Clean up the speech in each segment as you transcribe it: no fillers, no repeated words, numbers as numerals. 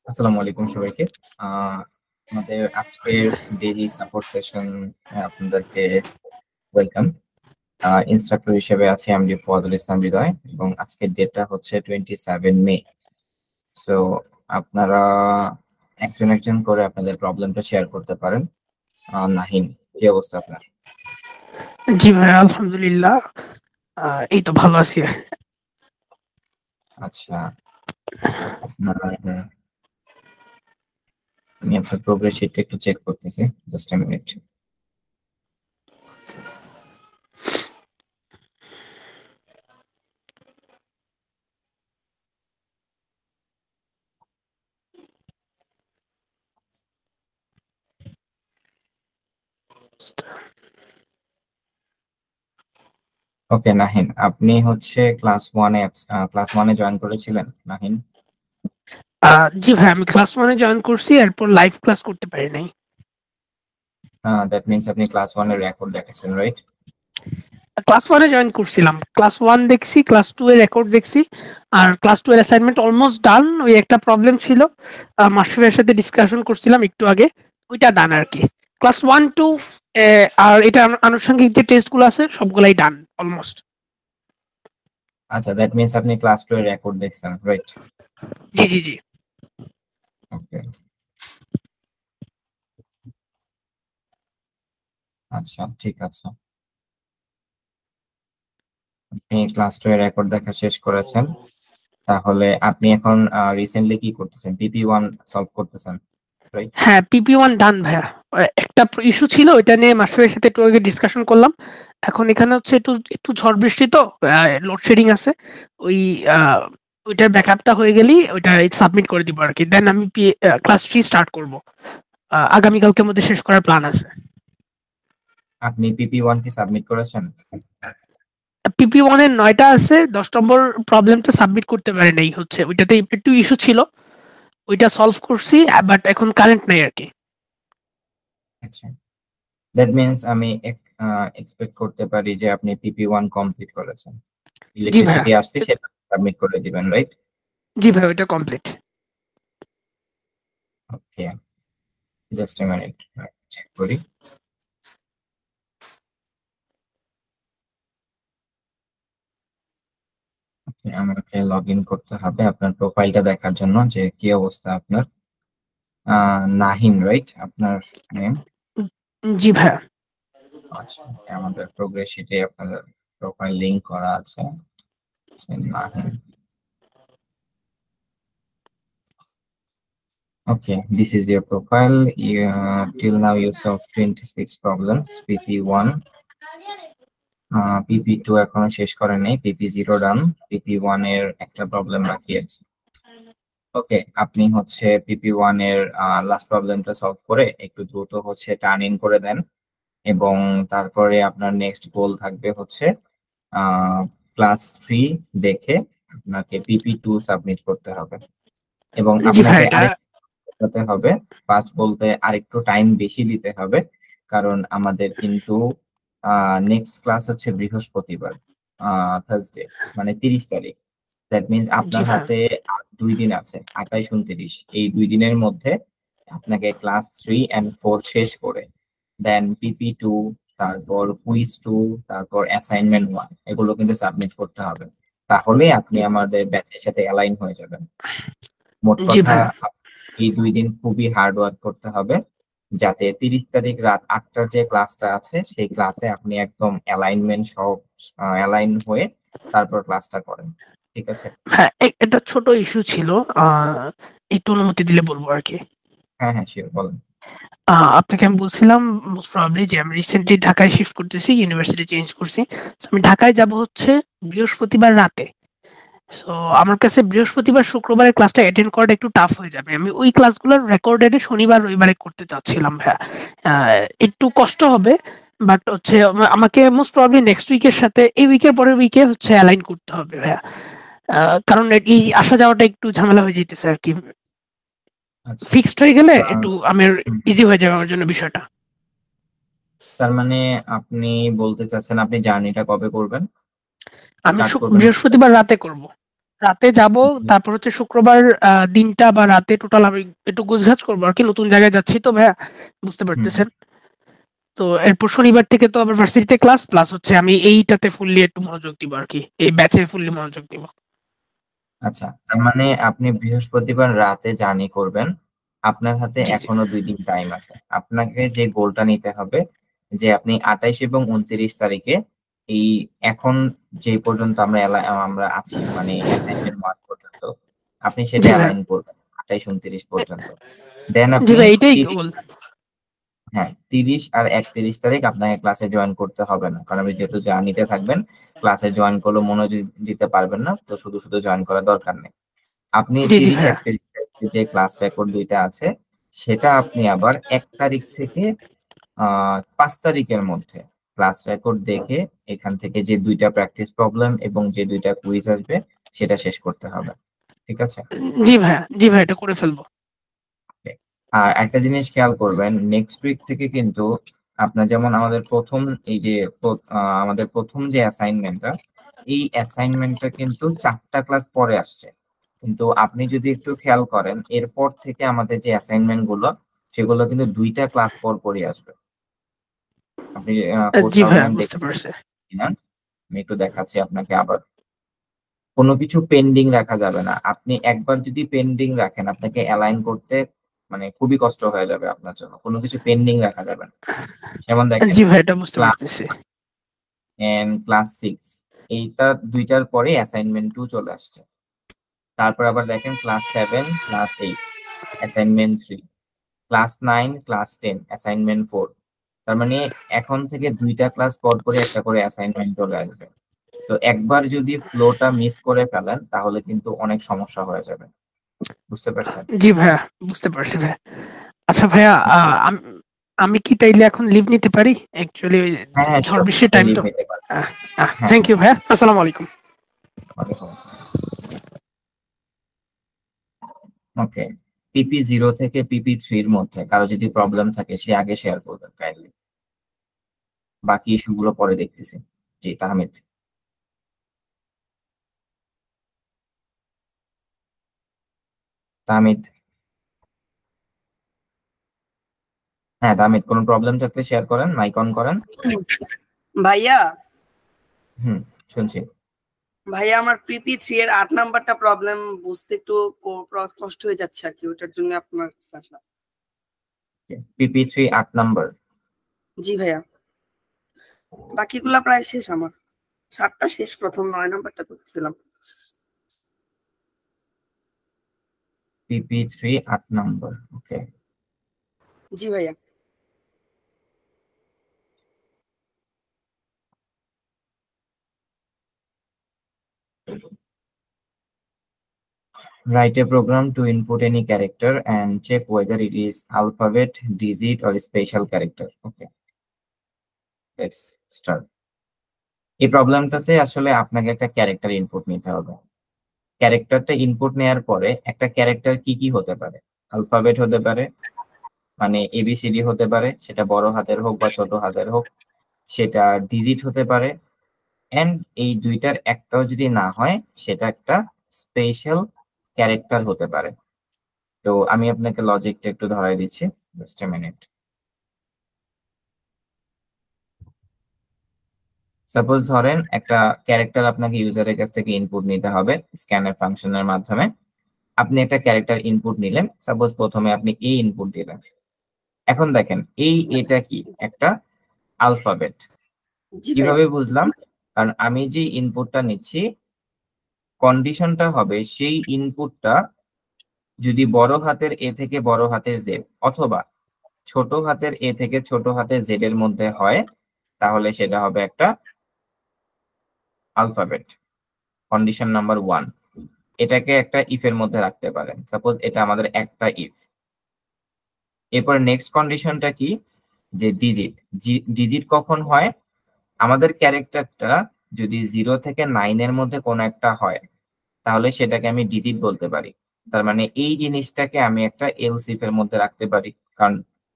আসসালামু আলাইকুম সবাইকে। আহ, আমাদের আজকের ডেইলি সাপোর্ট সেশন আপনাদেরকে ওয়েলকাম। ইনস্ট্রাক্টর হিসেবে আছে এমডি ফজল ইসলাম হৃদয় এবং আজকের ডেটটা হচ্ছে 27 মে। সো আপনারা একজন একজন করে আপনাদের প্রবলেমটা শেয়ার করতে পারেন। নাহিন, কি অবস্থা আপনার? জি ভাই, আলহামদুলিল্লাহ। এই তো ভালো আছি। আচ্ছা, আপনার আমি আপনার প্রোগ্রেস শিটটা একটু চেক করতেছি, জাস্ট এ মিনিট। ওকে নাহিন, আপনি হচ্ছে ক্লাস ওয়ানে জয়েন করেছিলেন নাহিন? জি ভাই, আমি ক্লাস 1 এ জয়েন করছি, এরপর লাইভ ক্লাস করতে পারি নাই। দ্যাট মিনস আপনি ক্লাস ওয়ানের রেকর্ড দেখেছেন, রাইট? ক্লাস 1 এ জয়েন করছিলাম। ক্লাস 1 দেখছি, ক্লাস 2 এর রেকর্ড দেখছি। আর ক্লাস 2 এর অ্যাসাইনমেন্ট অলমোস্ট ডান। ওই একটা প্রবলেম ছিল। মাশরুফের সাথে ডিসকাশন করছিলাম একটু আগে। ওইটা ডান আরকি। ক্লাস 1, 2 আর এটা আনুষঙ্গিক যে টেস্টগুলো আছে সবগুলাই ডান অলমোস্ট। আচ্ছা, দ্যাট মিনস আপনি ক্লাস টু এর রেকর্ড দেখছেন, রাইট? জি, জি, জি। ওকে, আচ্ছা ঠিক আছে। আপনি ক্লাস টু এর রেকর্ড দেখা শেষ করেছেন, তাহলে আপনি এখন রিসেন্টলি কি করতেছেন? পিপি ওয়ান সলভ করতেছেন, রাইট? হ্যাঁ, PP1 ডান ভাইয়া। একটা ইস্যু ছিল, ওইটা নিয়ে মাসুরের সাথে একটু আগে ডিসকাশন করলাম। এখন এখানে হচ্ছে একটু একটু ঝড় বৃষ্টি তো, লোডশেডিং আছে। ওই আহ, ওইটার ব্যাকআপটা হয়ে গেলেই ওইটা সাবমিট করে দিব আরকি। দেন আমি ক্লাস 3 স্টার্ট করব। আগামীকালকের মধ্যে শেষ করার প্ল্যান আছে। আপনি পিপি ওয়ান কি সাবমিট করেছেন? PP1 এর 9টা আছে, 10 নম্বর প্রবলেমটা সাবমিট করতে পারে নাই হচ্ছে। ওইটাতে একটু ইস্যু ছিল, ওইটা সলভ করছি, বাট এখন কারেন্ট নাই আরকি। আচ্ছা, দ্যাট মিনস আমি এক্সপেক্ট করতে পারি যে আপনি পিপি ওয়ান কমপ্লিট করেছেন। জি ভাইয়া। ইলেকট্রিসিটি আসলে সেটা সাবমিট করে দিবেন, রাইট? জি ভাই, ওইটা complete. Okay, just a minute, check করি। আমাকে লগ ইন করতে হবে আপনার প্রোফাইলটা দেখার জন্য যে কি অবস্থা আপনার। নাহিন, রাইট আপনার নেম? জি ভাইয়া। আচ্ছা, আমাদের প্রোগ্রেস শিটে আপনার প্রোফাইল লিংক করা আছে। Nahin, okay, this is your profile. Till now you solved 26 problems, PP1. PP2 এখনো শেষ করেন নাই, PP0 ডান, PP1 এর একটা প্রবলেম বাকি আছে। ওকে, আপনি হচ্ছে PP1 এর লাস্ট প্রবলেমটা সলভ করে একটু দ্রুত হচ্ছে টার্ন ইন করে দেন, এবং তারপরে আপনার নেক্সট গোল থাকবে হচ্ছে ক্লাস 3 দেখে আপনাকে PP2 সাবমিট করতে হবে, এবং জি ভাই, আপনাকে এটা আরেকটু হবে, ফার্স্ট বলতে আরেকটু টাইম বেশি দিতে হবে, কারণ আমাদের কিন্তু নেক্সট ক্লাস হচ্ছে বৃহস্পতিবার, থার্সডে, মানে 30 তারিখ। দ্যাট মিনস জি আপনার ভাই। হাতে আর 2 দিন আছে, 28, 29। এই 2 দিনের মধ্যে আপনাকে ক্লাস 3 and 4 শেষ করে দেন PP2, তারপর কুইজ 2, তারপর অ্যাসাইনমেন্ট 1, এগুলো কিন্তু সাবমিট করতে হবে। তাহলে আপনি আমাদের ব্যাচের সাথে অ্যালাইন হয়ে যাবেন। মোট জি কথা, ভাই। এই 2 দিন খুবই হার্ড ওয়ার্ক করতে হবে, যাতে 30 তারিখ রাত 8টার যে ক্লাসটা আছে সেই ক্লাসে আপনি একদম অ্যালাইনমেন্ট সহ অ্যালাইন হয়ে তারপর ক্লাসটা করেন, ঠিক আছে? হ্যাঁ, একটা ছোট ইস্যু ছিল। একটু অনুমতি দিলে বলবো আরকি। হ্যাঁ হ্যাঁ, শিওর, বলেন। আপনাকে আমি বলছিলাম মোস্ট প্রবাবলি যে আমি রিসেন্টলি ঢাকায় শিফট করতেছি, ইউনিভার্সিটি চেঞ্জ করছি। সো আমি ঢাকায় যাব হচ্ছে বৃহস্পতিবার রাতে। সো আচ্ছা আমার কাছে বৃহস্পতিবার, শুক্রবারের ক্লাসটা অ্যাটেন্ড করাটা একটু টাফ হয়ে যাবে। আমি ওই ক্লাসগুলোর রেকর্ডেড শনিবার, রবিবারে করতে চাচ্ছিলাম ভাইয়া। একটু কষ্ট হবে, বাট হচ্ছে আমাকে মোস্ট প্রবাবলি নেক্সট উইকের সাথে এই উইকের পরের উইকে হচ্ছে অ্যালাইন করতে হবে ভাইয়া। কারণ এই আসা যাওয়াটা একটু ঝামেলা হয়ে যাইতেছে আরকি। আচ্ছা। ফিক্সড হয়ে গেলে আহ, একটু আমার হুম, ইজি হয়ে যাবে আমার জন্য বিষয়টা। তার মানে আপনি বলতে চাচ্ছেন আপনি জার্নিটা কবে করবেন, আমি স্টার্ট করবেন? বৃহস্পতিবার রাতে করব। রাতে যাব, তারপর হচ্ছে শুক্রবার দিনটা বা রাতে টোটাল আমি একটু গোছগাছ করবো আর কি, নতুন জায়গায় যাচ্ছি তো ভাইয়া, বুঝতে পারতেছেন। তো এরপর শনিবার থেকে তো আবার ভার্সিটিতে ক্লাস, প্লাস হচ্ছে আমি এইটাতে ফুললি একটু মনোযোগ দিব আর কি, এই ব্যাচে ফুললি মনোযোগ দিব। আচ্ছা, তার মানে আপনি বৃহস্পতিবার রাতে জার্নি করবেন, আপনার হাতে জি জি এখনো 2 দিন টাইম আছে। আপনাকে যে গোলটা নিতে হবে যে আপনি 28 এবং 29 তারিখে এই এখন যে পর্যন্ত আমরা আছি মানে অ্যাসাইনমেন্ট 1 পর্যন্ত আপনি সেটা জি ভাইয়া, অ্যালাইন করবেন 28 29 পর্যন্ত। দেন জি আপনি ভাই এইটাই 30, গোল। হ্যাঁ 30 আর 31 তারিখ আপনাকে ক্লাসে জয়েন করতে হবে না, কারণ আপনি যেহেতু জার্নিতে থাকবেন ক্লাসে জয়েন করলেও মনোযোগ দিতে পারবেন না, তো শুধু শুধু জয়েন করার দরকার নেই। আপনি জি জি 30 ভাইয়া, 31 তারিখে যে ক্লাস রেকর্ড 2টা আছে সেটা আপনি আবার 1 তারিখ থেকে 5 তারিখের মধ্যে ক্লাস রেকর্ড দেখে এখান থেকে যে 2টা প্র্যাকটিস প্রবলেম এবং যে 2টা কুইজ আসবে সেটা শেষ করতে হবে। ঠিক আছে? জি ভাইয়া, জি ভাই এটা করে ফেলবো। Okay. আর একটা জিনিস খেয়াল করবেন, নেক্সট উইক থেকে কিন্তু আপনার যেমন আমাদের প্রথম এই যে আমাদের প্রথম যে অ্যাসাইনমেন্টটা, এই অ্যাসাইনমেন্টটা কিন্তু 4টা ক্লাস পরে আসছে, কিন্তু আপনি যদি একটু খেয়াল করেন এরপর থেকে আমাদের যে অ্যাসাইনমেন্ট গুলো সেগুলো কিন্তু 2টা ক্লাস পর পরই আসবে। আপনি কোর্স জি ভাইয়া, আউটলাইন বুঝতে দেখছেন পারছি। কিনা আমি একটু দেখাচ্ছি আপনাকে আবার। কোনো কিছু পেন্ডিং রাখা যাবে না, আপনি একবার যদি পেন্ডিং রাখেন আপনাকে অ্যালাইন করতে মানে খুবই কষ্ট হয়ে যাবে আপনার জন্য, কোনো কিছু পেন্ডিং রাখা যাবে না। যেমন দেখেন জি ভাই এটা বুঝতে ক্লাস পারতেছি। এন্ড ক্লাস 6 এইটা 2টার পরে অ্যাসাইনমেন্ট 2 চলে আসছে, তারপর আবার দেখেন class 7 class 8 assignment 3, class 9 class 10 assignment 4। তার মানে এখন থেকে 2টা ক্লাস পর পরে একটা করে অ্যাসাইনমেন্ট চলে আসবে। তো একবার যদি ফ্লোটা মিস করে ফেলেন তাহলে কিন্তু অনেক সমস্যা হয়ে যাবে। বুঝতে পারছেন? জি ভাইয়া, বুঝতে পারছি ভাইয়া। আচ্ছা ভাইয়া, আমি কি তাইলে এখন লিভ নিতে পারি? অ্যাকচুয়ালি হ্যাঁ হ্যাঁ ঝড় শিওর, বৃষ্টির আপনি টাইম লিভ তো। নিতে পারেন। হ্যাঁ থ্যাংক ইউ ভাইয়া, আসসালামু আলাইকুম। ওয়ালাইকুম আসসালাম। ওকে, পিপি 0 থেকে পিপি 3 এর মধ্যে কারো যদি প্রবলেম থাকে সে আগে শেয়ার করবেন কাইন্ডলি, বাকি ইস্যুগুলো পরে দেখতেছি। জি তাহমিদ। তাহমিদ, হ্যাঁ তাহমিদ, কোনো প্রবলেম থাকলে শেয়ার করেন, মাইক অন করেন। ভাইয়া, হুম, শুনছি। ভাইয়া আমার পিপি 3 এর 8 নাম্বারটা প্রবলেম বুঝতে একটু কষ্ট হয়ে যাচ্ছে আর কি, ওটার জন্য আপনার কাছে আসা। পিপি 3 8 নাম্বার। জি ভাইয়া, বাকিগুলা প্রায় শেষ আমার, 7টা শেষ, প্রথম 9 নাম্বারটা করছিলাম। পিপি 3 8 নাম্বার, ওকে। জি ভাইয়া। Write a program to input any character and check whether it is alphabet, digit or special character. Okay, let's start. এই প্রবলেমটাতে আসলে আপনাকে একটা ক্যারেক্টার ইনপুট নিতে হবে। ক্যারেক্টারটা ইনপুট নেওয়ার পরে একটা ক্যারেক্টার কি কি হতে পারে? অ্যালফাবেট হতে পারে, মানে এবিসিডি হতে পারে, সেটা বড় হাতের হোক বা ছোট হাতের হোক, সেটা ডিজিট হতে পারে, এন্ড এই দুইটার একটাও যদি না হয় সেটা একটা স্পেশাল ক্যারেক্টার হতে পারে। তো আমি আপনাকে লজিকটা একটু ধরাই দিচ্ছি, জাস্ট এ মিনিট। সাপোজ ধরেন একটা ক্যারেক্টার আপনাকে ইউজারের কাছ থেকে ইনপুট নিতে হবে স্ক্যানার ফাংশনের মাধ্যমে। আপনি একটা ক্যারেক্টার ইনপুট নিলেন, সাপোজ প্রথমে আপনি এ ইনপুট দিলেন। এখন দেখেন এই এটা কি একটা আলফাবেট। জি ভাইয়া। কিভাবে বুঝলাম? কারণ আমি যে ইনপুটটা নিচ্ছি কন্ডিশনটা হবে সেই ইনপুটটা যদি বড় হাতের এ থেকে বড় হাতের জেড অথবা ছোট হাতের এ থেকে ছোট হাতের জেড এর মধ্যে হয় তাহলে সেটা হবে একটা আলফাবেট। কন্ডিশন নাম্বার 1, এটাকে একটা ইফ এর মধ্যে রাখতে পারেন, সাপোজ এটা আমাদের একটা ইফ। এরপর নেক্সট কন্ডিশনটা কি, যে ডিজিট। ডিজিট কখন হয়? আমাদের ক্যারেক্টারটা যদি 0 থেকে 9 এর মধ্যে কোনো একটা হয় তাহলে সেটাকে আমি ডিজিট বলতে পারি। তার মানে এই জিনিসটাকে আমি একটা এলস ইফ এর মধ্যে রাখতে পারি, কারণ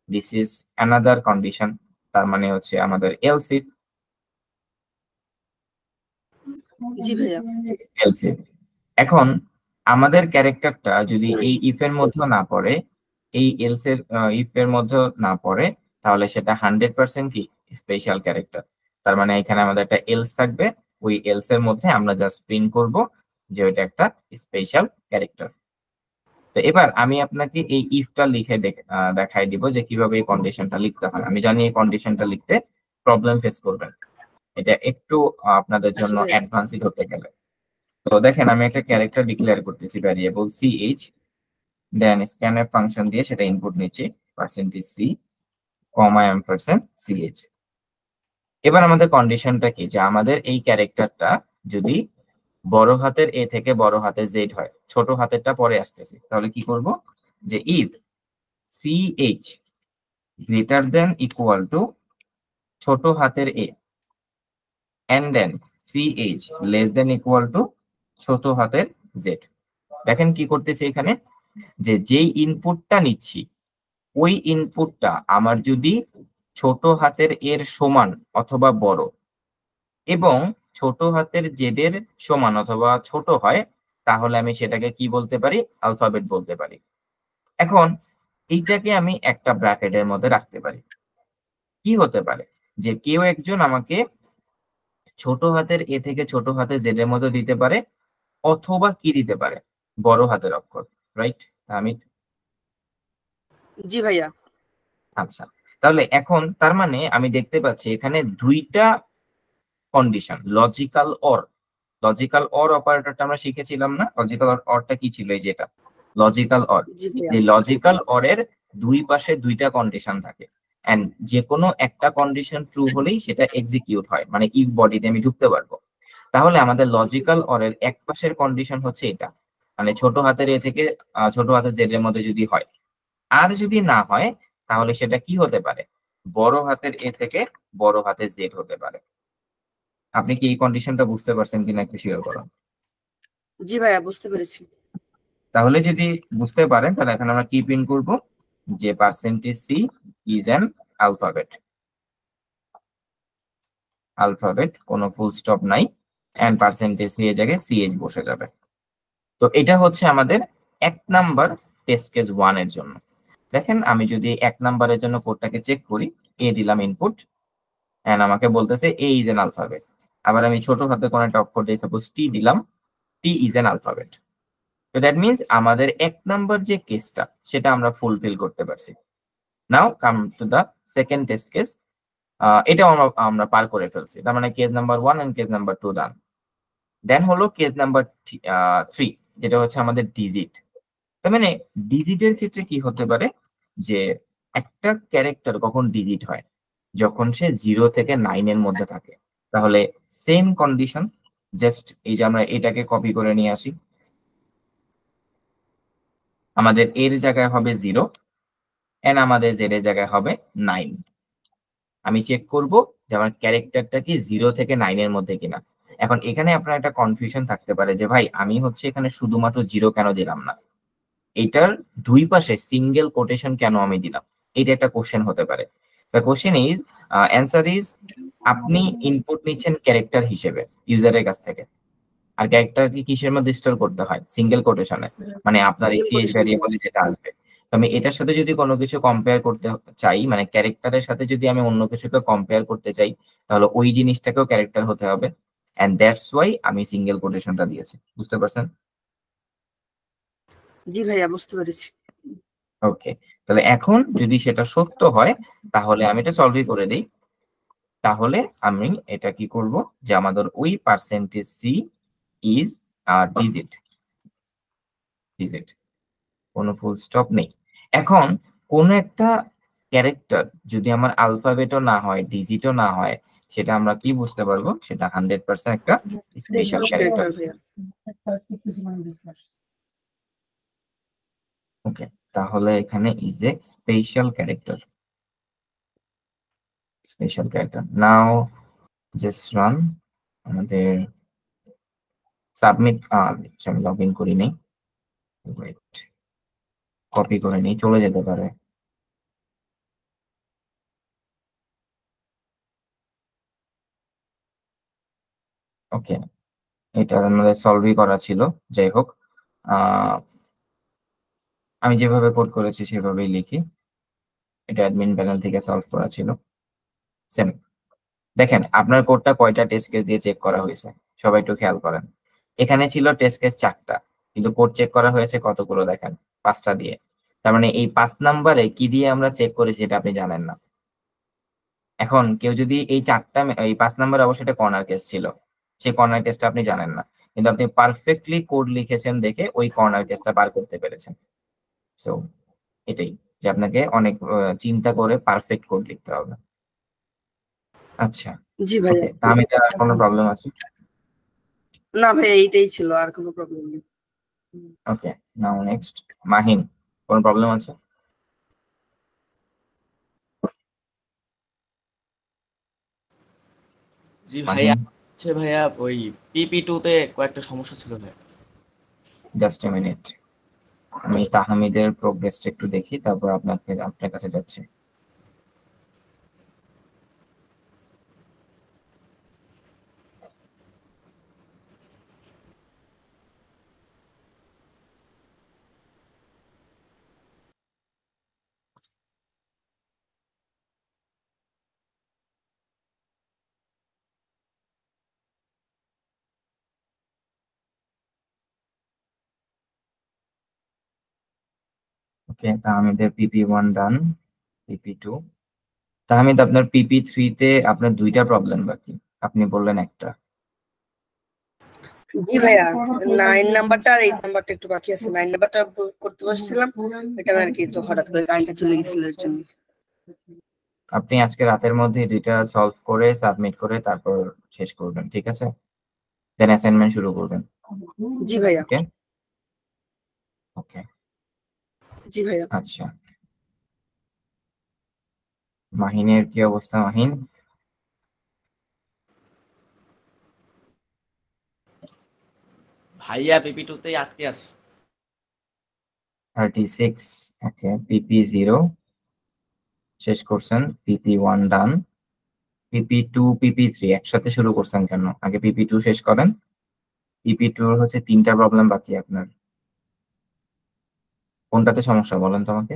দিস ইজ অ্যানাদার কন্ডিশন, তার মানে হচ্ছে আমাদের এলস ইফ। জি ভাইয়া। Else if. এখন আমাদের ক্যারেক্টারটা যদি এই ইফ এর মধ্যে না পড়ে, এই এলস এর ইফ এর মধ্যে না পড়ে, তাহলে সেটা 100% কি স্পেশাল ক্যারেক্টার। তার মানে এখানে আমাদের একটা এলস থাকবে, ওই এলস এর মধ্যে আমরা জাস্ট প্রিন্ট করব যে ওইটা একটা স্পেশাল ক্যারেক্টার। তো এবার আমি আপনাকে এই ইফটা লিখে দেখাই দিব যে কিভাবে এই কন্ডিশনটা লিখতে হয়। আমি জানি এই কন্ডিশনটা লিখতে প্রবলেম ফেস করবেন, এটা একটু আপনাদের আচ্ছা জন্য ভাইয়া। অ্যাডভান্সড হতে গেলে। তো দেখেন আমি একটা ক্যারেক্টার ডিক্লেয়ার করতেছি ভ্যারিয়েবল ch, দেন স্ক্যানএফ ফাংশন দিয়ে সেটা ইনপুট নিচ্ছি %c, $& ch। এবার আমাদের কন্ডিশনটা কি, যে আমাদের এই ক্যারেক্টারটা যদি বড় হাতের এ থেকে বড় হাতের জেড হয়, ছোট হাতেরটা পরে আসতেছে, তাহলে কি করব, যে if ch greater than equal to ছোট হাতের a and then ch less than equal to ছোট হাতের জেড। দেখেন কি করতেছে এখানে, যে যেই ইনপুটটা নিচ্ছি ওই ইনপুটটা আমার যদি ছোট হাতের এর সমান অথবা বড় এবং ছোট হাতের জেডের সমান অথবা ছোট হয়, তাহলে আমি সেটাকে কি বলতে পারি, অ্যালফাবেট বলতে পারি। এখন এইটাকে আমি একটা ব্র্যাকেটের মধ্যে রাখতে পারি। কি হতে পারে, যে কেউ একজন আমাকে ছোট হাতের এ থেকে ছোট হাতের জেড এর মধ্যে দিতে পারে, অথবা কি দিতে পারে, বড় হাতের অক্ষর, রাইট? আমি জি ভাইয়া। আচ্ছা, তাহলে এখন তার মানে আমি দেখতে পাচ্ছি এখানে দুইটা কন্ডিশন, লজিক্যাল অর অপারেটরটা আমরা শিখেছিলাম না? লজিক্যাল অরটা কি ছিল, এই যেটা লজিক্যাল অর, জি ভাইয়া। যে লজিক্যাল অরের দুই পাশে দুইটা কন্ডিশন থাকে, এন্ড যে কোনো একটা কন্ডিশন ট্রু হলেই সেটা এক্সিকিউট হয়, মানে ইফ বডিতে আমি ঢুকতে পারবো। তাহলে আমাদের লজিক্যাল অরের এক পাশের কন্ডিশন হচ্ছে এটা, মানে ছোট হাতের এ থেকে ছোট হাতের জেড এর মধ্যে যদি হয়, আর যদি না হয় তাহলে সেটা কি হতে পারে, বড় হাতের এ থেকে বড় হাতের জেড হতে পারে। আপনি কি এই কন্ডিশনটা বুঝতে পারছেন কিনা একটু শিওর করুন। জি ভাইয়া, বুঝতে পেরেছি। তাহলে যদি বুঝতে পারেন তাহলে এখন আমরা কি প্রিন্ট করব, যে %c ইজ অ্যান অ্যালফাবেট, কোনো ফুল স্টপ নাই, এন্ড %c এর জায়গায় ch বসে যাবে। তো এটা হচ্ছে আমাদের 1 নাম্বার টেস্ট কেস 1 এর জন্য। দেখেন আমি যদি 1 নাম্বারের জন্য কোডটাকে চেক করি, এ দিলাম ইনপুট, এন্ড আমাকে বলতেছে এ ইজ অ্যান অ্যালফাবেট। আবার আমি ছোট হাতে কোনো একটা অক্ষর দিয়ে সাপোজ টি দিলাম, টি ইজ অ্যান অ্যালফাবেট। তো দ্যাট মিনস আমাদের 1 নাম্বার যে কেসটা সেটা আমরা ফুলফিল করতে পারছি। Now come to the second test case. এটাও আমরা পার করে ফেলছি, তার মানে case number 1 and case number 2 done. Then হলো কেস নাম্বার 3, যেটা হচ্ছে আমাদের ডিজিট। তার মানে ডিজিটের ক্ষেত্রে কি হতে পারে, যে একটা ক্যারেক্টার কখন ডিজিট হয়, যখন সে 0 থেকে 9 এর মধ্যে থাকে। তাহলে সেম কন্ডিশন, জাস্ট এই যে আমরা এটাকে কপি করে নিয়ে আসি, আমাদের এর জায়গায় হবে 0 এন্ড আমাদের জেড এর জায়গায় হবে 9। আমি চেক করব যে আমার ক্যারেক্টারটা কি 0 থেকে 9 এর মধ্যে কিনা। এখন এখানে আপনার একটা কনফিউশন থাকতে পারে যে ভাই আমি হচ্ছে এখানে শুধুমাত্র 0 কেন দিলাম না, এটার দুই পাশে সিঙ্গেল কোটেশন কেন আমি দিলাম, এটা একটা কোশ্চেন হতে পারে। The question is, answer is, আপনি ইনপুট নিচ্ছেন ক্যারেক্টার হিসেবে ইউজারের কাছ থেকে, আর ক্যারেক্টারকে কিসের মধ্যে স্টোর করতে হয়, সিঙ্গেল কোটেশনে, মানে আপনার এই সিঙ্গেল সিএইচ কোটেশন। ভ্যারিয়েবলে যেটা আসবে। তো আমি এটার সাথে যদি কোনো কিছু কম্পেয়ার করতে চাই, মানে ক্যারেক্টারের সাথে যদি আমি অন্য কিছুকে কম্পেয়ার করতে চাই, তাহলে ওই জিনিসটাকেও ক্যারেক্টার হতে হবে, এন্ড দ্যাটস ওয়াই আমি সিঙ্গেল কোটেশনটা দিয়েছি। বুঝতে পারছেন? জি ভাইয়া, বুঝতে পেরেছি। ওকে, তাহলে এখন যদি সেটা সত্য হয় তাহলে আমি এটা সলভই করে দিই। তাহলে আমি এটা কি করব, যে আমাদের ওই %c ইজ ডিজিট, কোনো ফুল স্টপ নেই। এখন কোন একটা ক্যারেক্টার যদি আমার আলফাবেটও না হয়, ডিজিটও না হয়, সেটা আমরা কি বুঝতে পারবো, সেটা 100% একটা স্পেশাল স্পেশাল ক্যারেক্টার। ক্যারেক্টার ভাইয়া। ওকে, তাহলে এখানে is a special character. Now just run আমাদের সাবমিট। আমি লগ ইন করি নাই, ওয়েট, কপি করে নিই, চলে যেতে পারে। ওকে, এটা আমাদের সলভই করা ছিল। যাই হোক, আমি যেভাবে কোড করেছি সেভাবেই লিখি। এটা অ্যাডমিন প্যানেল থেকে সলভ করা ছিল। সেম। দেখেন আপনার কোডটা কয়টা টেস্ট কেস দিয়ে চেক করা হয়েছে, সবাই একটু খেয়াল করেন। এখানে ছিল টেস্ট কেস 4টা, কিন্তু কোড চেক করা হয়েছে কতগুলো দেখেন, 5টা দিয়ে। তার মানে এই 5 নাম্বারে কি দিয়ে আমরা চেক করেছি এটা আপনি জানেন না। এখন কেউ যদি এই 5 নাম্বার অবশ্যই এটা কর্নার কেস ছিল, সেই কর্নার কেসটা আপনি জানেন না, কিন্তু আপনি পারফেক্টলি কোড লিখেছেন দেখে ওই কর্নার কেসটা পার করতে পেরেছেন। সো এটাই যে আপনাকে অনেক চিন্তা করে পারফেক্ট কোড লিখতে হবে। আচ্ছা, জি ভাইয়া। ওকে, আমি আর কোনো প্রবলেম আছে? না ভাইয়া, এইটাই ছিল, আর কোনো প্রবলেম নেই। ওকে, নাও নেক্সট। মাহিন, কোনো প্রবলেম আছে? জি ভাইয়া, মাহিন, হচ্ছে ভাইয়া ওই PP2 তে কয়েকটা সমস্যা ছিল ভাইয়া। জাস্ট এ মিনিট, আমি তাহমিদের প্রোগ্রেসটা একটু দেখি, তারপর আপনার কাছে যাচ্ছি। ওকে, তাহমিদের PP1 ডান, PP2। তাহমিদ, আপনার PP3 তে আপনার 2টা প্রবলেম বাকি, আপনি বললেন একটা। জি ভাইয়া, 9 নাম্বারটা আর 8 নাম্বারটা একটু বাকি আছে। 9 নাম্বারটা করতে বসছিলাম, এটা আর কি তো হঠাৎ করে কারেন্টটা চলে গেছিল এর জন্য। আপনি আজকে রাতের মধ্যে 2টা সলভ করে সাবমিট করে তারপর শেষ করবেন, ঠিক আছে? দেন অ্যাসাইনমেন্ট শুরু করবেন। জি ভাইয়া। ওকে ওকে, জি ভাইয়া। আচ্ছা, মাহিনের কি অবস্থা? মাহিন, ভাইয়া PP2 তেই আটকে আছে। 36। ওকে, PP0 শেষ করছেন, PP1 ডান, PP2 PP3 একসাথে শুরু করছেন কেন? আগে PP2 শেষ করেন। PP2 হচ্ছে 3টা প্রবলেম বাকি আপনার, কোনটাতে সমস্যা বলেন তো আমাকে?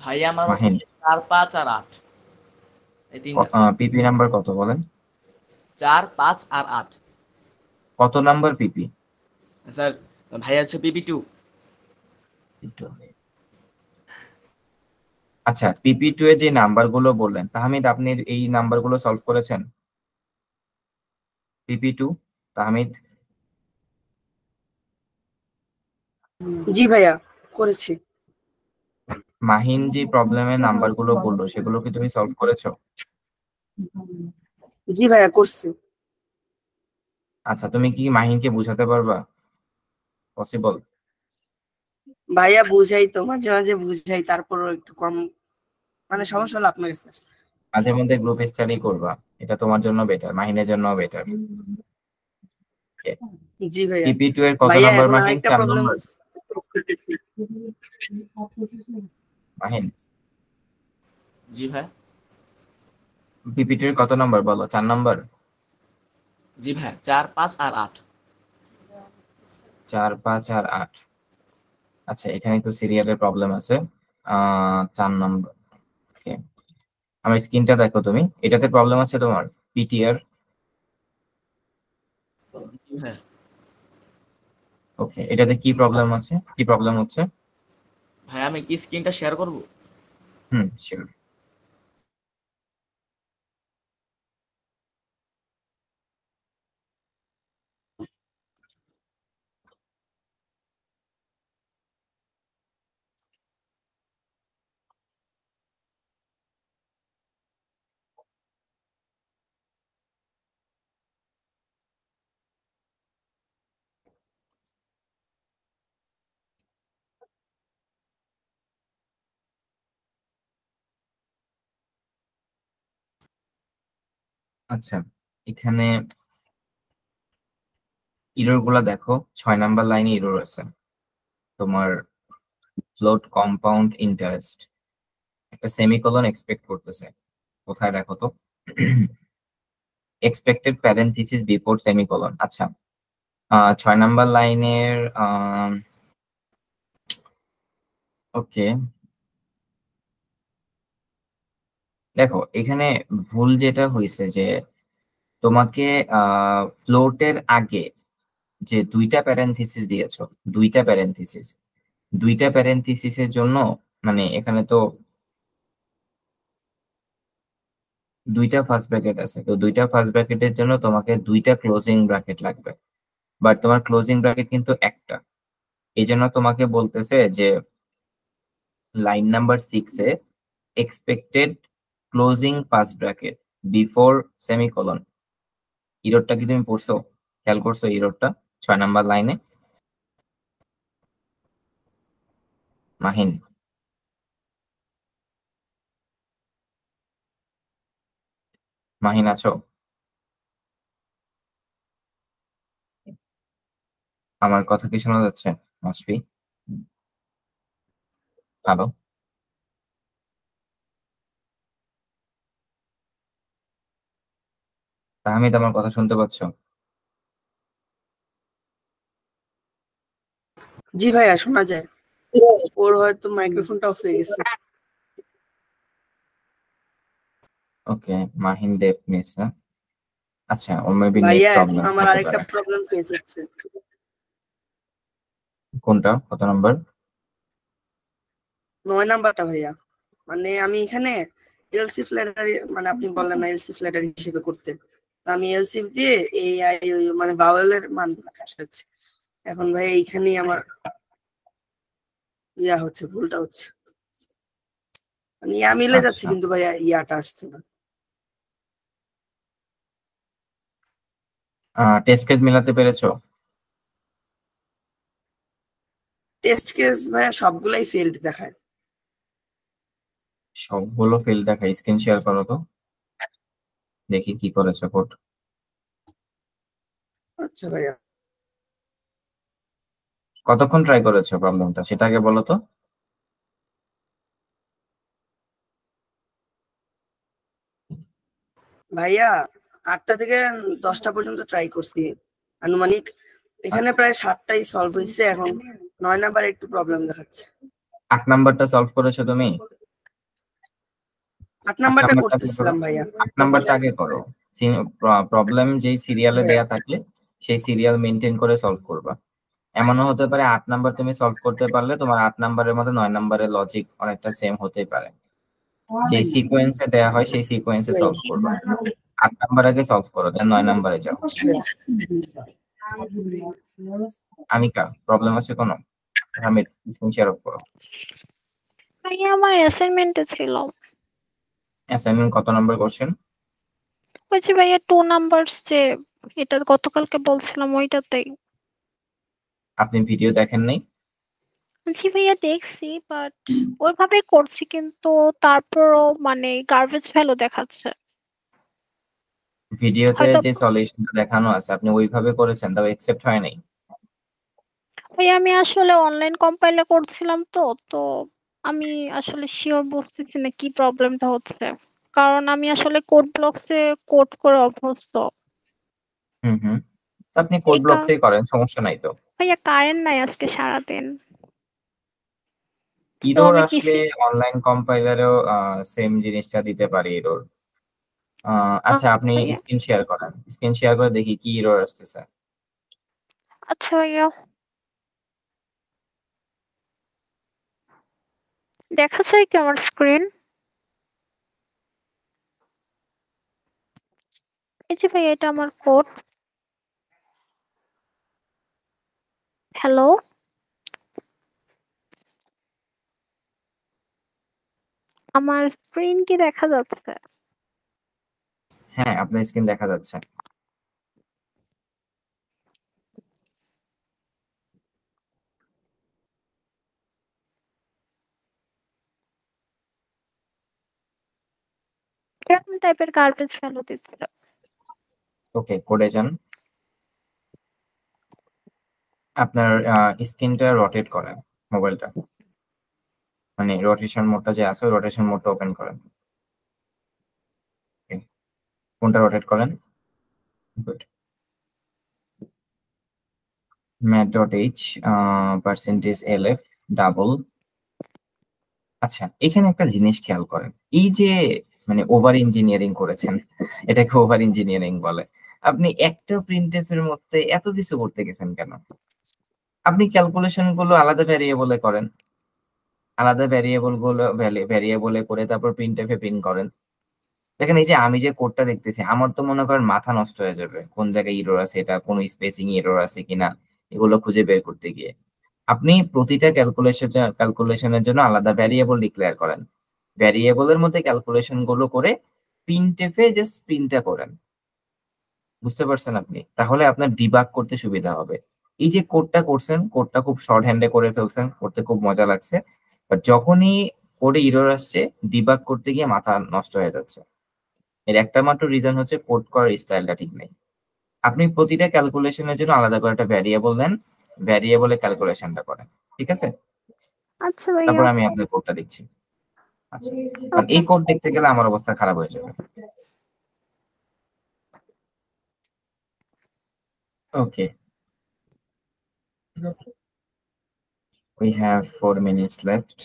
ভাইয়া আমার মাহিন, 4, 5 আর 8, এই তিনটা। পিপি নাম্বার কত বলেন? 4, 5 আর 8। কত নাম্বার পিপি? স্যার ভাইয়া হচ্ছে PP2। আচ্ছা, PP2 এর যে নাম্বারগুলো বললেন, তাহমিদ আপনি এই নাম্বারগুলো সলভ করেছেন? PP2 তাহমিদ? জি ভাইয়া, করেছি। মাহিন যে প্রবলেমের নাম্বারগুলো বললো সেগুলো কি তুমি সলভ করেছো? জি ভাইয়া, করছি। আচ্ছা, তুমি কি মাহিনকে বুঝাতে পারবা? পসিবল? ভাইয়া বুঝাই তো, মাঝে মাঝে বুঝাই, তারপরও একটু কম, মানে সমস্যা হলো আপনার কাছে। মাঝে মধ্যে গ্রুপ স্টাডি করবা, এটা তোমার জন্য বেটার, মাহিনের জন্য বেটার। জি ভাইয়া। PP2 এর কত ভাইয়া নাম্বার এখন মাহিন? আরেকটা 4 প্রবলেম নাম্বার হচ্ছে। মাহিন? জি ভাই। PP2 এর কত নাম্বার বলো? 4 নাম্বার? জি ভাই, 4, 5 আর 8। 4, 5 আর 8। আচ্ছা, এখানে একটু সিরিয়ালের প্রবলেম আছে। 4 নাম্বার। ওকে, আমার স্ক্রিনটা দেখো তুমি, এটাতে প্রবলেম আছে তোমার PTR? জি ভাই। ওকে, এটাতে কি প্রবলেম আছে, কি প্রবলেম হচ্ছে? ভাই আমি কি স্ক্রিনটা শেয়ার করব? হুম, শিওর। আচ্ছা, এখানে ইরর গুলা দেখো, 6 নাম্বার লাইনে ইরর আছে তোমার, ফ্লোট কম্পাউন্ড ইন্টারেস্ট, একটা সেমিকোলন এক্সপেক্ট করতেছে। কোথায় দেখো তো? Expected parenthesis before semicolon. আচ্ছা 6 নাম্বার লাইনের ওকে, দেখো এখানে ভুল যেটা হয়েছে যে তোমাকে ফ্লোটের আগে যে দুইটা প্যারেন্থিসিস দিয়েছো, দুইটা প্যারেন্থিসিসের জন্য মানে এখানে তো দুইটা ফার্স্ট ব্র্যাকেট আছে, তো দুইটা ফার্স্ট ব্র্যাকেটের জন্য তোমাকে দুইটা ক্লোজিং ব্র্যাকেট লাগবে, বাট তোমার ক্লোজিং ব্র্যাকেট কিন্তু একটা। এই জন্য তোমাকে বলতেছে যে লাইন নাম্বার 6 এ expected closing first bracket before semicolon. ইরোরটা কি তুমি পড়ছো, খেয়াল করছো ইরোরটা 6 নাম্বার লাইনে? মাহিন, মাহিন আছো? আমার কথা কি শোনা যাচ্ছে মাসফি? হ্যালো, তাহমিদ আমার কথা শুনতে পাচ্ছ? জি ভাইয়া শোনা যায়। ওর হয়তো মাইক্রোফোনটা অফ হয়ে গেছে। ওকে, মাহিন দেব নিছে। আচ্ছা ওর মেবি নেট ভাইয়া এখন প্রবলেম আমার হতে আরেকটা পারে। প্রবলেম ফেস হচ্ছে। কোনটা, কত নাম্বার? 9 নাম্বারটা ভাইয়া। মানে আমি এখানে এলসি ফ্ল্যাটারি, মানে আপনি বললেন না এলসি ফ্ল্যাটারি হিসেবে করতে, তো আমি এলসি দিয়ে এই আই মানে ভাওয়েলের মান আসছে। এখন ভাই এইখানেই আমার ইয়া হচ্ছে, ভুলটা হচ্ছে। মানে ইয়া মিলে যাচ্ছে আচ্ছা কিন্তু ভাইয়া ইয়াটা আসছে না। টেস্ট কেস মিলাতে পেরেছো? টেস্ট কেস ভাইয়া সবগুলাই ফেলড দেখায়। সবগুলো ফেল দেখা, স্ক্রিন শেয়ার করো তো দেখি কি করেছো কোড। আচ্ছা ভাইয়া। কতক্ষণ ট্রাই করেছো প্রবলেমটা সেটা আগে বলো তো। ভাইয়া 8টা থেকে 10টা পর্যন্ত ট্রাই করছি আনুমানিক। এখানে প্রায় 7টাই সলভ হয়েছে, এখন 9 নাম্বার একটু প্রবলেম দেখাচ্ছে। 8 নাম্বারটা সলভ করেছো তুমি? 8 8 নাম্বারটা নাম্বারটা আগে করো, করতেছিলাম ভাইয়া। 8 নাম্বারটা আগে করো। প্রবলেম যেই সিরিয়ালে দেয়া থাকে সেই সিরিয়াল মেনটেন করে সলভ করবা। এমনও হতে পারে 8 নাম্বার তুমি সলভ করতে পারলে তোমার 8 নাম্বারের মধ্যে 9 নাম্বারের লজিক অনেকটা সেম হতেই পারে। যেই সিকোয়েন্সে দেয়া হয় সেই সিকোয়েন্সে সলভ করবা। 8 নাম্বার আগে সলভ করো, দেন 9 নাম্বারে যাও। আনিকা, প্রবলেম আছে কোনো? হামিদ, স্ক্রিন শেয়ার অফ করো। ভাইয়া আমার অ্যাসাইনমেন্টে ছিল। অ্যাসাইনমেন্ট কত নাম্বার কোশ্চেন? ওই যে ভাইয়া 2 নাম্বারস, যে এটা গতকালকে বলছিলাম ওইটাতেই। আপনি ভিডিও দেখেন নাই? জি ভাইয়া দেখছি, বাট ওইভাবে করছি, কিন্তু তারপরও মানে গার্বেজ ভ্যালু দেখাচ্ছে। ভিডিওতে হয়তো যে সলিউশনটা দেখানো আছে আপনি ওইভাবে করেছেন, তবে একসেপ্ট হয় নাই। ভাইয়া আমি আসলে অনলাইন কম্পাইলে করছিলাম, তো তো আমি আসলে শিওর বুঝতেছি না কি প্রবলেমটা হচ্ছে, কারণ আমি আসলে কোড ব্লকসে কোড করে অভ্যস্ত। হুম হুম, তো আপনি কোড এই ব্লকসেই করেন, সমস্যা নাই তো। ভাইয়া কারেন্ট নাই আজকে সারাদিন, তো ইরোর আমি আসলে পিসি। অনলাইন কম্পাইলারেও সেম জিনিসটা দিতে পারে ইরোর। আচ্ছা আপনি ভাইয়া স্ক্রিন শেয়ার করেন, স্ক্রিন শেয়ার করে দেখি কি ইরোর আসতেছে। আচ্ছা ভাইয়া, দেখা যায় কি আমার স্ক্রিন? এই যে ভাইয়া এটা আমার কোড। হ্যালো, আমার স্ক্রিন কি দেখা যাচ্ছে? হ্যাঁ আপনার স্ক্রিন দেখা যাচ্ছে। এরকম টাইপের গার্বেজ ভ্যালু দিচ্ছে। ওকে, কোডে যান। আপনার স্ক্রিনটা রোটেট করেন, মোবাইলটা মানে রোটেশন মোডটা যে আছে রোটেশন মোডটা ওপেন করেন। Okay, কোনটা রোটেট করেন? Good. mat.h percentage LF double. আচ্ছা, এখানে একটা জিনিস খেয়াল করেন, এই যে মানে ওভার ইঞ্জিনিয়ারিং করেছেন, এটাকে ওভার ইঞ্জিনিয়ারিং বলে। আপনি একটা প্রিন্টএফ এর মধ্যে এত কিছু করতে গেছেন কেন? আপনি ক্যালকুলেশন গুলো আলাদা ভ্যারিয়েবলে করেন, আলাদা ভ্যারিয়েবলে করে তারপর প্রিন্টএফ এ প্রিন্ট করেন। দেখেন, এই যে আমি যে কোডটা দেখতেছি, আমার তো মনে করেন মাথা নষ্ট হয়ে যাবে কোন জায়গায় ইরর আছে, এটা কোন স্পেসিং এরর আছে কিনা এগুলো খুঁজে বের করতে গিয়ে। আপনি প্রতিটা ক্যালকুলেশনের জন্য আলাদা ভ্যারিয়েবল ডিক্লেয়ার করেন, ভ্যারিয়েবলের মধ্যে ক্যালকুলেশন গুলো করে প্রিন্টএফে জাস্ট প্রিন্টটা করেন। বুঝতে পারছেন আপনি? তাহলে আপনার ডিবাগ করতে সুবিধা হবে। এই যে কোডটা করছেন, কোডটা খুব শর্ট হ্যান্ডে করে ফেলছেন, করতে খুব মজা লাগছে, বাট যখনই কোডে ইরর আসছে ডিবাগ করতে গিয়ে মাথা নষ্ট হয়ে যাচ্ছে। এর একটা মাত্র রিজন হচ্ছে কোড করার স্টাইলটা ঠিক নেই। আপনি প্রতিটা ক্যালকুলেশনের জন্য আলাদা করে একটা ভ্যারিয়েবল নেন, ভ্যারিয়েবলে ক্যালকুলেশনটা করেন, ঠিক আছে? আচ্ছা ভাইয়া। তারপর আমি আপনার কোডটা দিচ্ছি। আচ্ছা, কারণ ওকে। এই কোড দেখতে গেলে আমার অবস্থা খারাপ হয়ে যাবে। ওকে, we have 4 minutes left.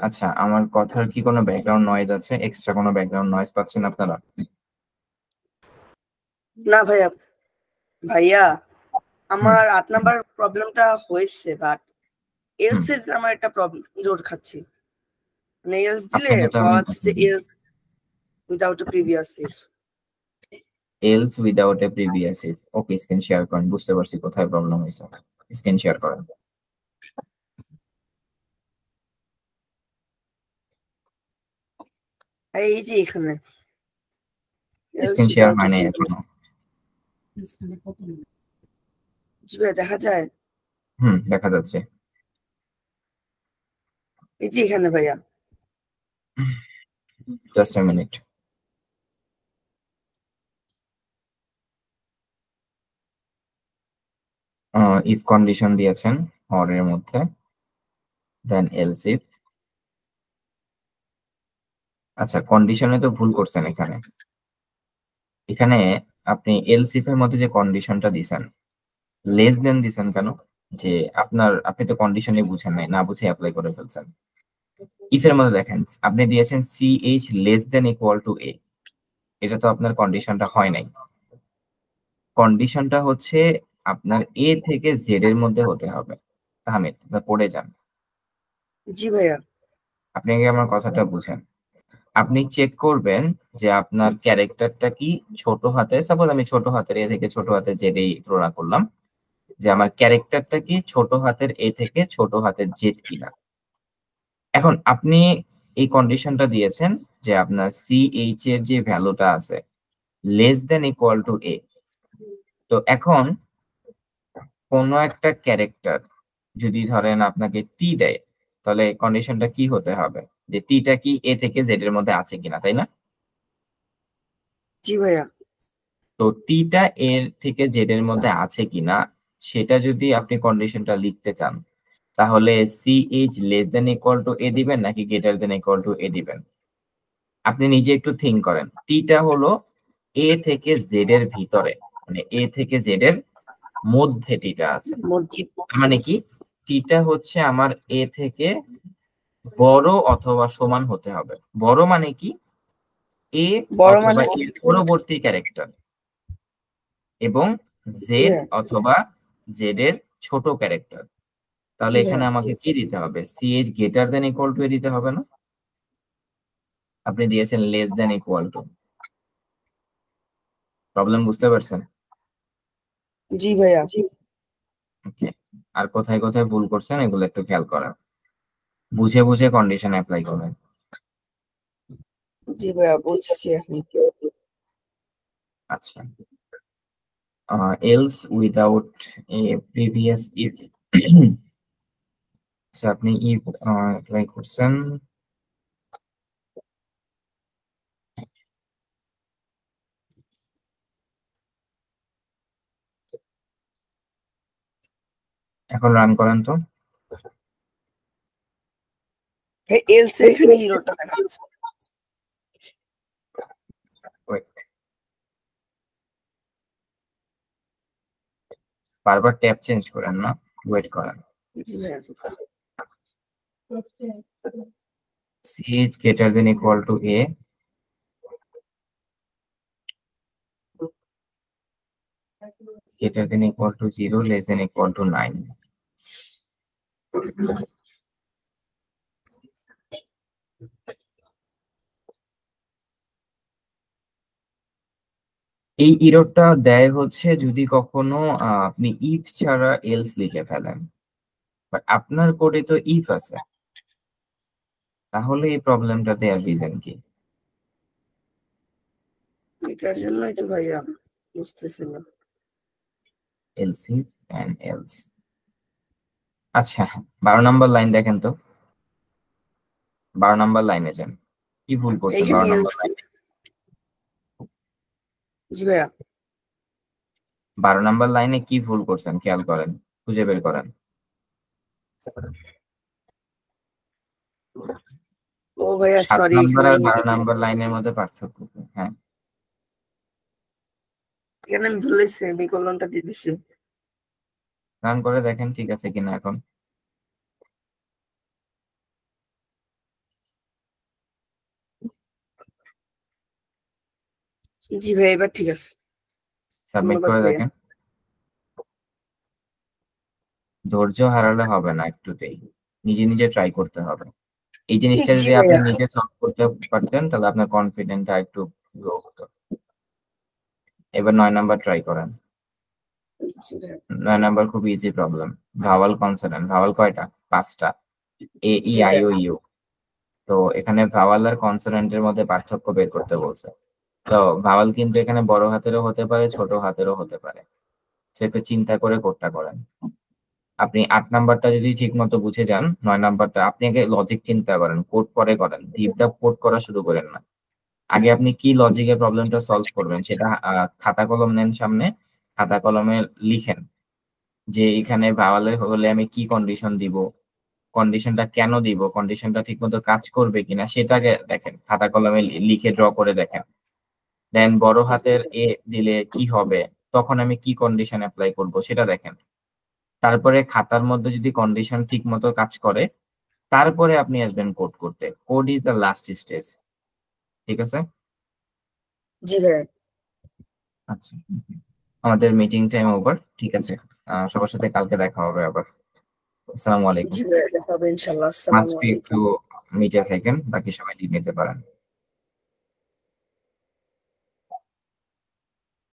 আচ্ছা, আমার কথার কি কোনো ব্যাকগ্রাউন্ড নয়েজ আছে? এক্সট্রা কোনো ব্যাকগ্রাউন্ড নয়েজ পাচ্ছেন আপনারা? না ভাইয়া। ভাইয়া আমার 8 নাম্বার প্রবলেমটা হয়েছে, বাট এলস এর আমার একটা প্রবলেম ইরর খাচ্ছি। মানে এলস দিলে আপনার এটা আমি পাওয়া যাচ্ছে যে else without a previous if. else without a previous if। Okay, screen share করেন, বুঝতে পারছি কোথায় প্রবলেম হয়েছে। স্ক্রিন শেয়ার করেন। এই যে এখানে else screen share without a হয় নাই previous- এখনো। জি ভাইয়া, দেখা যায়? দেখা যাচ্ছে। এই যে এখানে ভাইয়া। Just a minute. If condition দিয়েছেন or এর মধ্যে, দেন else if। আচ্ছা, কন্ডিশনে তো ভুল করছেন এখানে। এখানে আপনি else if এর মধ্যে যে কন্ডিশনটা দিছেন, লেস দেন দিছেন কেন? যে আপনি তো কন্ডিশনে বুঝেন নাই, না বুঝে অ্যাপ্লাই করে ফেলছেন। ইফ এর মধ্যে দেখেন আপনি দিয়েছেন ch less than equal two a, এটা তো আপনার কন্ডিশনটা হয় নাই। কন্ডিশনটা হচ্ছে আপনার এ থেকে জেড এর মধ্যে হতে হবে। তাহমিদ, পড়ে যান। জি ভাইয়া। আপনি আগে আমার কথাটা বুঝেন। আপনি চেক করবেন যে আপনার ক্যারেক্টারটা কি ছোট হাতে, সাপোজ আমি ছোট হাতের এ থেকে ছোট হাতের জেড এই তুলনা করলাম, যে আমার ক্যারেক্টারটা কি ছোট হাতের এ থেকে ছোট হাতের জেড কিনা। এখন আপনি এই কন্ডিশনটা দিয়েছেন যে আপনার ch এর যে ভ্যালুটা আছে লেস দেন ইকুয়াল টু এ। তো এখন কোন একটা ক্যারেক্টার যদি ধরেন আপনাকে টি দেয়, তাহলে কন্ডিশনটা কি হতে হবে, যে টিটা কি এ থেকে জেড এর মধ্যে আছে কিনা, তাই না? জি ভাইয়া। তো টিটা এর থেকে জেড এর মধ্যে আছে কিনা সেটা যদি আপনি কন্ডিশনটা লিখতে চান, তাহলে ch less than equal to a দিবেন নাকি greater than equal to a দিবেন? আপনি নিজে একটু থিঙ্ক করেন। টিটা হলো এ থেকে জেড এর ভিতরে, মানে এ থেকে জেড এর মধ্যে টিটা আছে। মধ্যে। তার মানে কি, টিটা হচ্ছে আমার এ থেকে বড় অথবা সমান হতে হবে। বড় মানে কি, এ বড় অথবা মানে এর পরবর্তী ক্যারেক্টার, এবং জেড হ্যাঁ। অথবা জেড এর ছোট ক্যারেক্টার। তাহলে জি এখানে ভাইয়া। আমাকে কি দিতে হবে? ch greater than equal to a দিতে হবে না? আপনি দিয়েছেন less than equal to. Problem বুঝতে পারছেন? জি ভাইয়া। ওকে, আর কোথায় কোথায় ভুল করছেন এগুলো একটু খেয়াল করেন, বুঝে বুঝে কন্ডিশন অ্যাপ্লাই করেন। জি ভাইয়া, বুঝছি এখন। আচ্ছা, else without a previous if। আচ্ছা, আপনি if অ্যাপ্লাই করছেন। এখন রান করেন তো। এলস এখানে হিরোটা দেখাচ্ছে। Wait, বারবার ট্যাব চেঞ্জ করেন না, ওয়েট করেন। জি ভাইয়া। C is greater than equal to A, greater than equal to 0, less than equal to 9. এই ইররটা দেয় হচ্ছে যদি কখনো আপনি ইফ ছাড়া এলস লিখে ফেলেন, বাট আপনার কোডে তো ইফ আছে, তাহলে এই প্রবলেমটা দেয়ার রিজন কি? এটার জন্যই তো ভাইয়া বুঝতেছি না। Else if and else. আচ্ছা 12 নম্বর লাইন দেখেন তো, 12 নম্বর লাইনে যান, কি ভুল করছেন এইখানে 12 নম্বর এলস। লাইনে? জি ভাইয়া। 12 নম্বর লাইনে কি ভুল করছেন খেয়াল করেন, খুঁজে বের করেন। ও ভাইয়া 7 সরি, নম্বর আর 12 নম্বর লাইনের মধ্যে পার্থক্য কি? হ্যাঁ, এখানে আমি ভুলে সেমিকোলনটা দিয়ে দিছি। রান করে দেখেন ঠিক আছে কিনা এখন। জি ভাই এবার ঠিক আছে। সাবমিট ধন্যবাদ করে ভাইয়া। দেখেন। ধৈর্য হারালে হবে না, একটুতেই নিজে নিজে ট্রাই করতে হবে। এই জিনিসটা জি যদি আপনি ভাইয়া। নিজে সলভ করতে পারতেন তাহলে আপনার কনফিডেন্টটা একটু গ্রো হতো। এবার 9 নাম্বার ট্রাই করেন। জি ভাইয়া। 9 নাম্বার খুব easy problem. Bhawal consonant, Bhawal কয়টা? 5টা, এ ই জি আই ও ভাইয়া। ইউ। তো এখানে ভাওয়াল আর কনসোনেন্টের মধ্যে পার্থক্য বের করতে বলছে। তো ভাওয়াল কিন্তু এখানে বড় হাতেরও হতে পারে, ছোট হাতেরও হতে পারে, সেটা চিন্তা করে কোডটা করেন। আপনি 8 নাম্বারটা যদি ঠিক মতো বুঝে যান, 9 নাম্বারটা আপনি আগে লজিক চিন্তা করেন, কোড পরে করেন, ডিপ ডাপ কোড করা শুরু করেন না। আগে আপনি কি লজিকের প্রবলেমটা সলভ করবেন সেটা খাতা কলম নেন সামনে, খাতা কলমে লিখেন যে এখানে ভাওয়ালের হলে আমি কি কন্ডিশন দিব, কন্ডিশনটা কেন দিব, কন্ডিশনটা ঠিকমতো কাজ করবে কিনা সেটাকে দেখেন, খাতা কলমে লিখে ড্র করে দেখেন। দেন বড় হাতের এ দিলে কি হবে, তখন আমি কি কন্ডিশন অ্যাপ্লাই করব সেটা দেখেন। তারপরে খাতার মধ্যে যদি কন্ডিশন ঠিক মতো কাজ করে তারপরে আপনি আসবেন কোড করতে। Code is the last stage. ঠিক আছে? জি ভাইয়া। আচ্ছা, আমাদের মিটিং টাইম ওভার। ঠিক আছে, সবার সাথে কালকে দেখা হবে আবার। আসসালামু আলাইকুম। জি ভাইয়া, দেখা হবে ইনশাআল্লাহ। আসসালামু মাস্ট বি আলাইকুম। একটু মিটে থাকেন, বাকি সবাই লিভ নিতে পারেন।